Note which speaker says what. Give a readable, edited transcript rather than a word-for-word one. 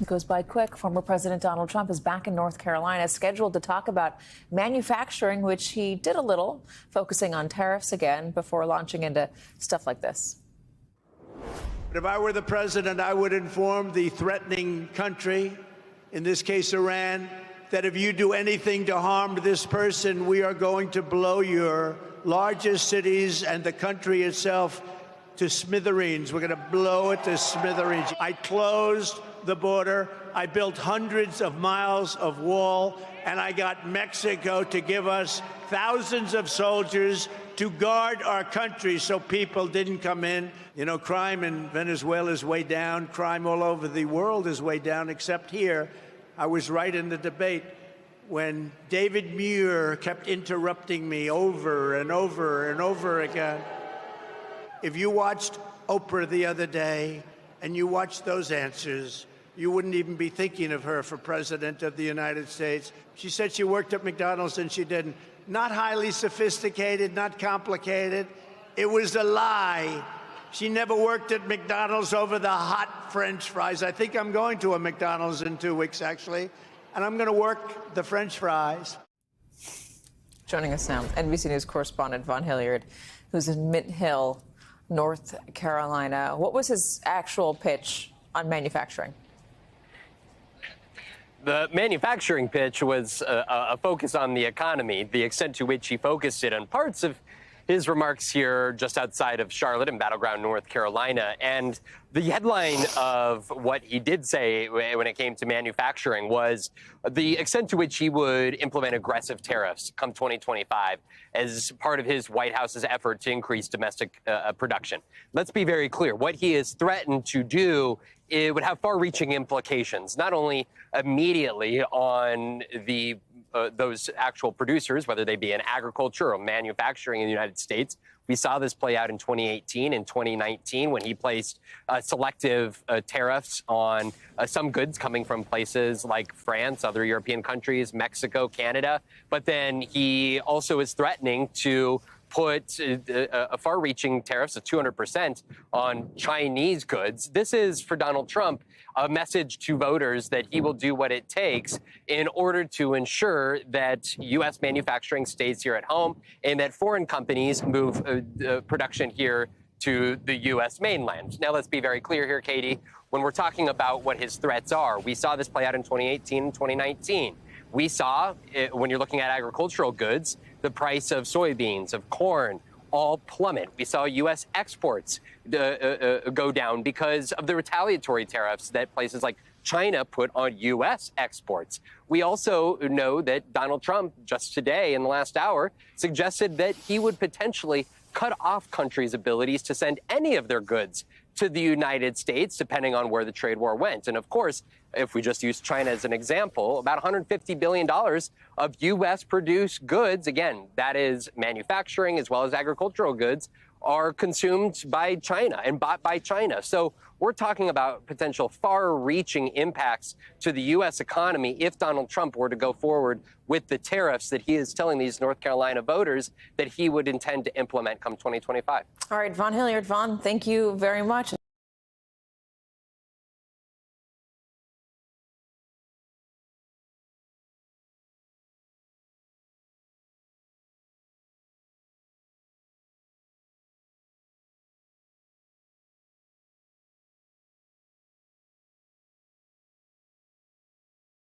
Speaker 1: It goes by quick. Former President Donald Trump is back in North Carolina, scheduled to talk about manufacturing, which he did a little, focusing on tariffs again before launching into stuff like this.
Speaker 2: If I were the president, I would inform the threatening country, in this case Iran, that if you do anything to harm this person, we are going to blow your largest cities and the country itself to smithereens. We're going to blow it to smithereens. I closed the border. I built hundreds of miles of wall, and I got Mexico to give us thousands of soldiers to guard our country so people didn't come in. You know, crime in Venezuela is way down. Crime all over the world is way down, except here. I was right in the debate when David Muir kept interrupting me over and over and over again. If you watched Oprah the other day and you watched those answers, you wouldn't even be thinking of her for president of the United States. She said she worked at McDonald's and she didn't. Not highly sophisticated, not complicated. It was a lie. She never worked at McDonald's over the hot French fries. I think I'm going to a McDonald's in 2 weeks, actually, and I'm going to work the French fries.
Speaker 1: Joining us now, NBC News correspondent Vaughn Hilliard, who's in Mint Hill, North Carolina. What was his actual pitch on manufacturing?
Speaker 3: The manufacturing pitch was a focus on the economy, the extent to which he focused it on parts of his remarks here just outside of Charlotte in battleground North Carolina. And the headline of what he did say when it came to manufacturing was the extent to which he would implement aggressive tariffs come 2025 as part of his White House's effort to increase domestic production. Let's be very clear. What he has threatened to do, it would have far-reaching implications, not only immediately on the those actual producers, whether they be in agriculture or manufacturing in the United States. We saw this play out in 2018 and 2019 when he placed selective tariffs on some goods coming from places like France, other European countries, Mexico, Canada. But then he also is threatening to put a far-reaching tariffs of 200% on Chinese goods. This is, for Donald Trump, a message to voters that he will do what it takes in order to ensure that U.S. manufacturing stays here at home and that foreign companies move production here to the U.S. mainland. Now, let's be very clear here, Katie. When we're talking about what his threats are, we saw this play out in 2018 and 2019. We saw, when you're looking at agricultural goods, the price of soybeans, of corn, all plummet. We saw U.S. exports go down because of the retaliatory tariffs that places like China put on U.S. exports. We also know that Donald Trump, just today in the last hour, suggested that he would potentially cut off countries' abilities to send any of their goods to the United States, depending on where the trade war went. And of course, if we just use China as an example, about $150 billion of U.S.-produced goods, again, that is manufacturing as well as agricultural goods, are consumed by China and bought by China. So we're talking about potential far-reaching impacts to the U.S. economy if Donald Trump were to go forward with the tariffs that he is telling these North Carolina voters that he would intend to implement come 2025.
Speaker 1: All right, Vaughn Hilliard. Vaughn, thank you very much.